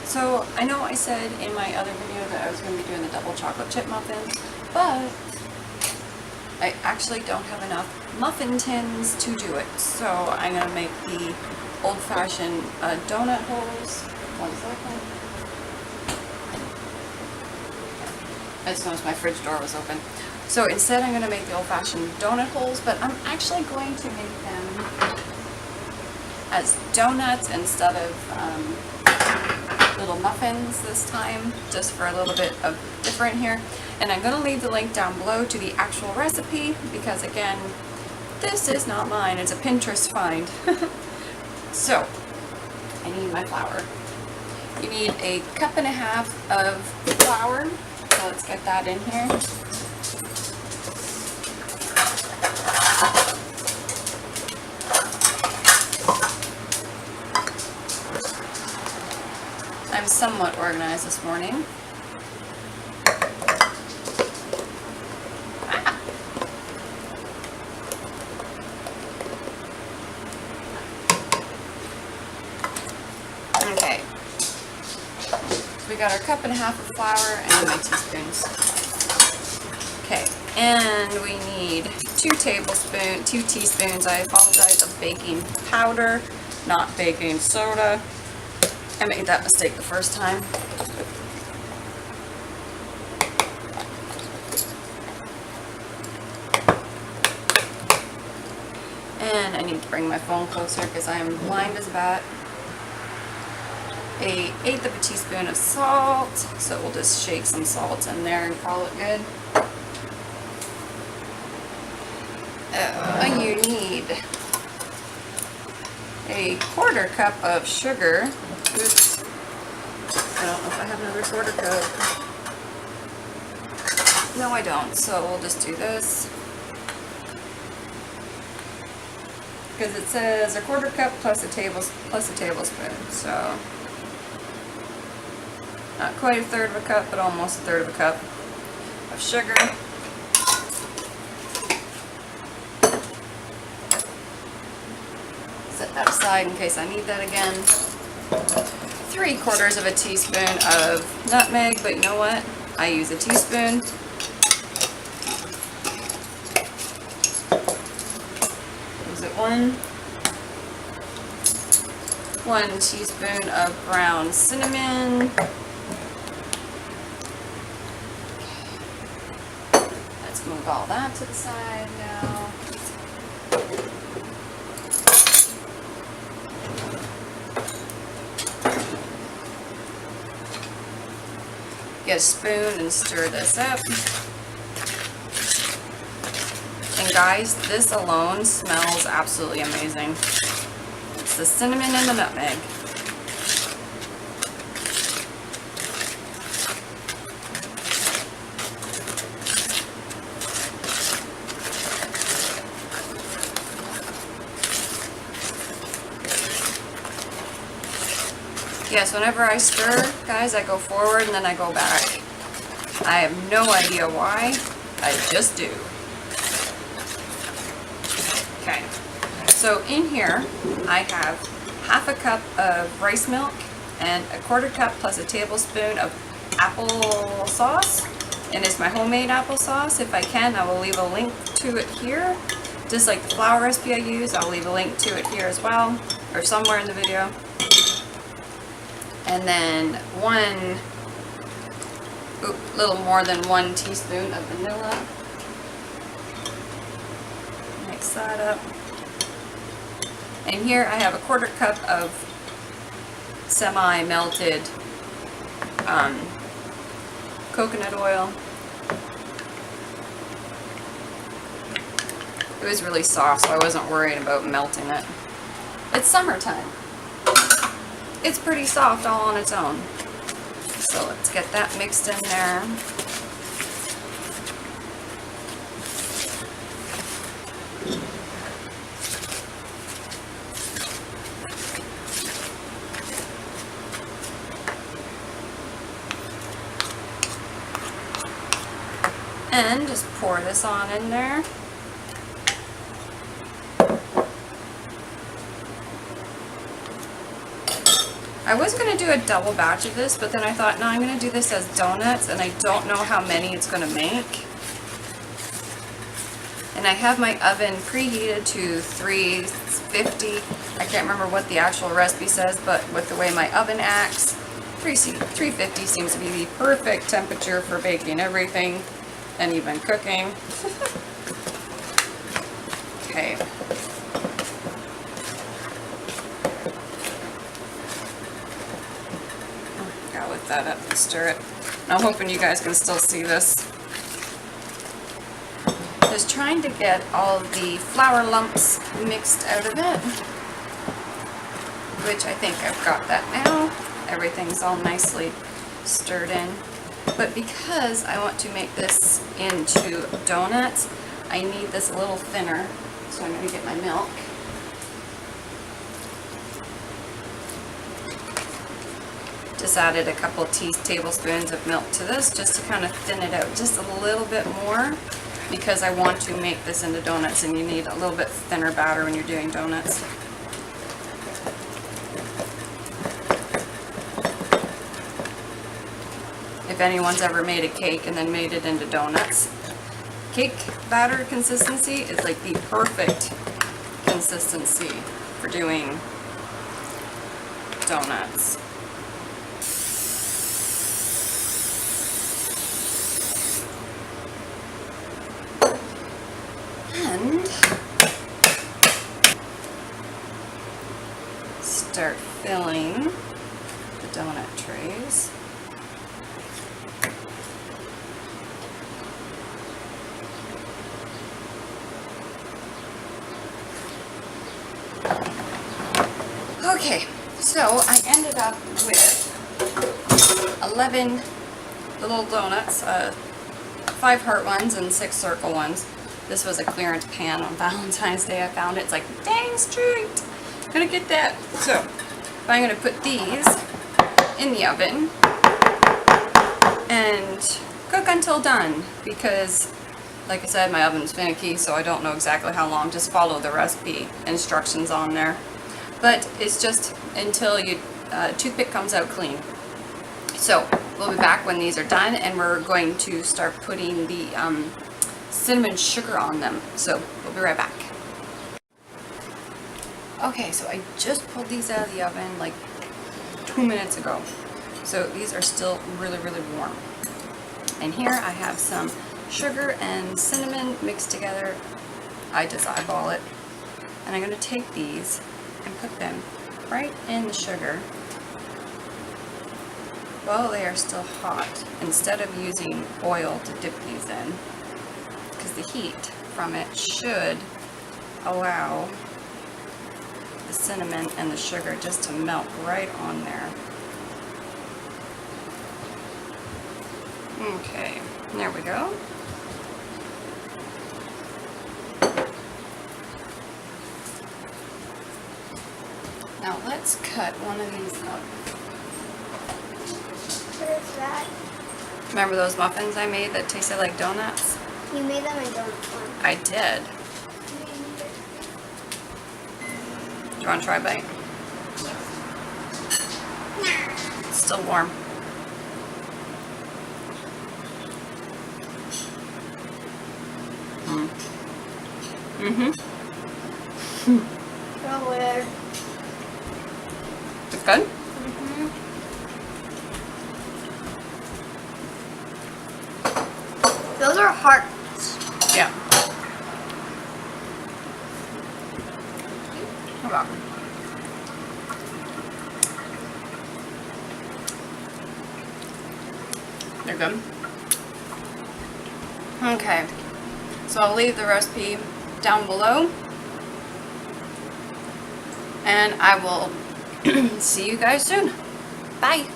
So I know I said in my other video that I was going to be doing the double chocolate chip muffins, but I actually don't have enough muffin tins to do it. So I'm going to make the old-fashioned donut holes. 1 second. I just noticed my fridge door was open. So instead I'm going to make the old-fashioned donut holes, but I'm actually going to make them as donuts instead of little muffins this time, just for a little bit of different here. And I'm going to leave the link down below to the actual recipe because, again, this is not mine. It's a Pinterest find. So I need my flour. You need 1.5 cups of flour. So let's get that in here. I'm somewhat organized this morning. Okay. So we got our 1.5 cups of flour and my teaspoons. Okay, and we need 2 teaspoons, I apologize, of baking powder, not baking soda. I made that mistake the first time. And I need to bring my phone closer because I am blind as a bat. 1/8 of a teaspoon of salt. So we'll just shake some salt in there and call it good. You need 1/4 cup of sugar. Oops. I don't know if I have another 1/4 cup. No, I don't. So we'll just do this. Because it says 1/4 cup plus a tablespoon. So not quite 1/3 of a cup, but almost 1/3 of a cup of sugar. Set that aside in case I need that again. 3/4 of a teaspoon of nutmeg, but you know what? I use a teaspoon. Is it 1 teaspoon of ground cinnamon. Let's move all that to the side now. Get a spoon and stir this up. And guys, this alone smells absolutely amazing. It's the cinnamon and the nutmeg. Yes, whenever I stir, guys, I go forward and then I go back. I have no idea why. I just do. Okay. So in here, I have 1/2 cup of rice milk and 1/4 cup plus a tablespoon of applesauce. And it's my homemade applesauce. If I can, I will leave a link to it here. Just like the flour recipe I use, I'll leave a link to it here as well, or somewhere in the video. And then little more than 1 teaspoon of vanilla. Mix that up. And here I have 1/4 cup of semi-melted coconut oil. It was really soft, so I wasn't worried about melting it. It's summertime. It's pretty soft all on its own. So let's get that mixed in there. And just pour this on in there. I was going to do a double batch of this, but then I thought, no, I'm going to do this as donuts, and I don't know how many it's going to make. And I have my oven preheated to 350. I can't remember what the actual recipe says, but with the way my oven acts, 350 seems to be the perfect temperature for baking everything and even cooking. Okay. Gotta lift that up and stir it. I'm hoping you guys can still see this. Just trying to get all the flour lumps mixed out of it, which I think I've got that now. Everything's all nicely stirred in. But because I want to make this into donuts, I need this a little thinner. So I'm going to get my milk. Just added a couple tablespoons of milk to this just to kind of thin it out just a little bit more, because I want to make this into donuts, and you need a little bit thinner batter when you're doing donuts. If anyone's ever made a cake and then made it into donuts, cake batter consistency is like the perfect consistency for doing donuts. And start filling the donut trays. Okay, so I ended up with 11 little donuts, 5 heart ones and 6 circle ones. This was a clearance pan on Valentine's Day. I found it. It's like, dang straight, gonna get that. So I'm gonna put these in the oven and cook until done, because like I said, my oven's finicky, so I don't know exactly how long. Just follow the recipe instructions on there. But it's just until your toothpick comes out clean. So we'll be back when these are done, and we're going to start putting the cinnamon sugar on them. So we'll be right back. Okay, so I just pulled these out of the oven like 2 minutes ago. So these are still really, really warm. And here I have some sugar and cinnamon mixed together. I just eyeball it. And I'm going to take these and put them right in the sugar while they are still hot, instead of using oil to dip these in, because the heat from it should allow the cinnamon and the sugar just to melt right on there. Okay, there we go. Now let's cut one of these up. What is that? Remember those muffins I made that tasted like donuts? You made them in donut form. I did. Do you want to try a bite? It's still warm. So weird. It's good? Those are hearts. Yeah. How about? They're good. Okay. So I'll leave the recipe down below. And I will see you guys soon. Bye.